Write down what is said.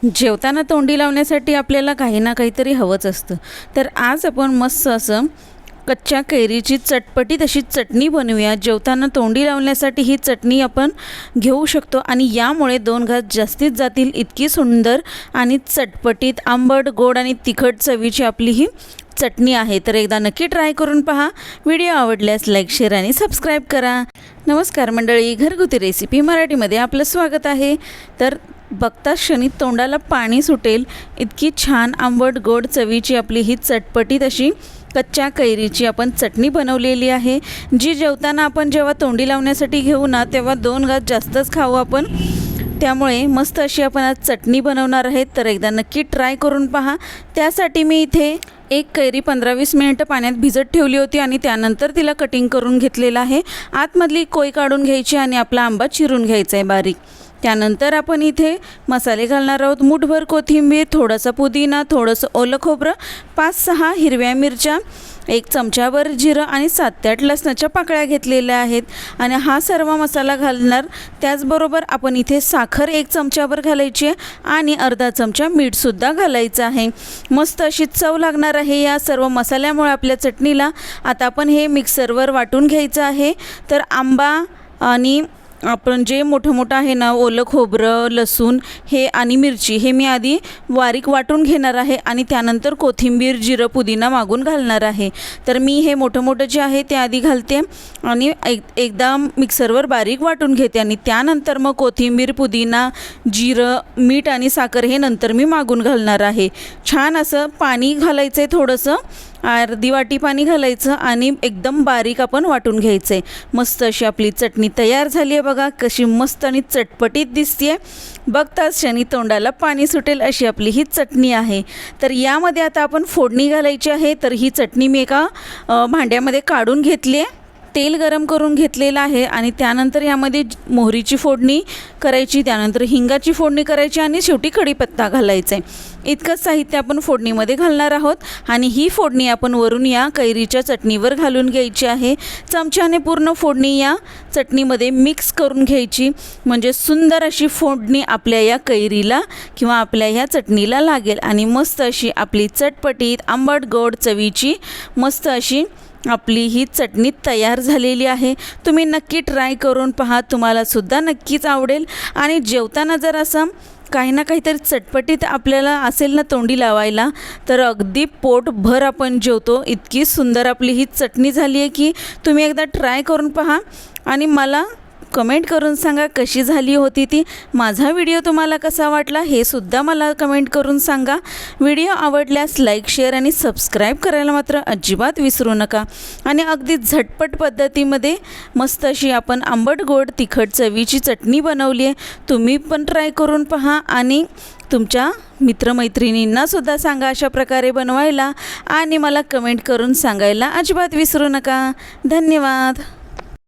जेवताना तोंडी लावण्यासाठी आपल्याला काही ना काहीतरी हवंच असतं। तर आज आपण मस्त असं कच्च्या कैरीची चटपटीत अशी चटणी बनवूया। जेवताना तोंडी लावण्यासाठी ही चटणी आपण घेऊ शकतो आणि यामुळे 2 घास जास्तीत जातील इतकी सुंदर आणि चटपटीत आंबट गोड आणि तिखट चवीची आपली ही चटणी आहे। तर एकदा नक्की ट्राय करून पहा। व्हिडिओ आवडल्यास लाईक शेअर आणि सबस्क्राईब करा। नमस्कार मंडळी, घरगुती रेसिपी मराठीमध्ये आपलं स्वागत आहे। तर बघताच क्षणी तोंडाला पाणी सुटेल इतकी छान आंबट गोड चवीची आपली ही चटपटीत अशी कच्च्या कैरीची आपण चटणी बनवलेली आहे, जी जेवताना आपण जेव्हा तोंडी लावण्यासाठी घेऊ ना तेव्हा 2 घास जास्तच खाऊ आपण। त्यामुळे मस्त अशी आपण आज चटणी बनवणार आहे। तर एकदा नक्की ट्राय करून पहा। त्यासाठी मी इथे एक कैरी 15-20 मिनिटं पाण्यात भिजत ठेवली होती आणि त्यानंतर तिला कटिंग करून घेतलेलं आहे। आतमधली कोय काढून घ्यायची आणि आपला आंबा चिरून घ्यायचा आहे बारीक। त्यानंतर आपण इथे मसाले घालणार आहोत। मुठभर कोथिंबीर, थोडासा पुदिना, थोडंसं ओलं खोबरं, 5-6 हिरव्या मिरच्या, 1 चमचाभर जिरं आणि 7 ते 8 लसणाच्या पाकळ्या घेतलेल्या आहेत आणि हा सर्व मसाला घालणार। त्याचबरोबर आपण इथे साखर 1 चमचाभर घालायची आहे आणि अर्धा चमचा मीठसुद्धा घालायचं आहे। मस्त अशी चव लागणार आहे या सर्व मसाल्यामुळे आपल्या चटणीला। आता आपण हे मिक्सरवर वाटून घ्यायचं आहे। तर आंबा आणि आपण जे मोठं आहे ना ओलं खोबरं, लसूण हे आणि मिरची हे मी आधी बारीक वाटून घेणार आहे आणि त्यानंतर कोथिंबीर, जिरं, पुदिना मागून घालणार आहे। तर मी हे मोठं जे आहे ते आधी घालते आणि एकदा मिक्सरवर बारीक वाटून घेते आणि त्यानंतर मग कोथिंबीर, पुदिना, जिरं, मीठ आणि साखर हे नंतर मी मागून घालणार आहे। छान असं पाणी घालायचं आहे, थोडंसं अर्धी वाटी पाणी घालायचं आणि एकदम बारीक आपण वाटून घ्यायचं आहे। मस्त अशी आपली चटणी तयार झाली आहे। बघा कशी मस्त आणि चटपटीत दिसते। बघताच क्षणी तोंडाला पाणी सुटेल अशी आपली ही चटणी आहे। तर यामध्ये आता आपण फोडणी घालायची आहे। तर ही चटणी मी एका भांड्यामध्ये काढून घेतली आहे। तेल गरम करून घेतलेलं आहे आणि त्यानंतर यामध्ये मोहरीची फोडणी करायची, त्यानंतर हिंगाची फोडणी करायची आणि शेवटी कढीपत्ता घालायचा आहे। इतकंच साहित्य आपण फोडणीमध्ये घालणार आहोत आणि ही फोडणी आपण वरून या कैरीच्या चटणीवर घालून घ्यायची आहे। चमच्याने पूर्ण फोडणी या चटणीमध्ये मिक्स करून घ्यायची, म्हणजे सुंदर अशी फोडणी आपल्या या कैरीला किंवा आपल्या ह्या चटणीला लागेल आणि मस्त अशी आपली चटपटीत आंबट गोड चवीची मस्त अशी आपली ही चटणी तयार झालेली आहे। तुम्ही नक्की ट्राय करून पहा, तुम्हाला सुद्धा नक्कीच आवडेल। आणि जेवताना जर असं काही ना काहीतरी चटपटीत आपल्याला असेल ना तोंडी लावायला तर अगदी पोटभर आपण जेवतो। इतकी सुंदर आपली ही चटणी झाली आहे की तुम्ही एकदा ट्राय करून पहा आणि मला कमेंट करून सांगा कशी झाली होती ती। माझा व्हिडिओ तुम्हाला कसा वाटला हे सुद्धा मला कमेंट करून सांगा। व्हिडिओ आवडल्यास लाईक शेअर आणि सबस्क्राईब करायला मात्र अजिबात विसरू नका। आणि अगदी झटपट पद्धतीमध्ये मस्त अशी आपण आंबट गोड तिखट चवीची चटणी बनवली आहे। तुम्ही पण ट्राय करून पहा आणि तुमच्या मित्रमैत्रिणींना सुद्धा सांगा अशा प्रकारे बनवायला आणि मला कमेंट करून सांगायला अजिबात विसरू नका। धन्यवाद।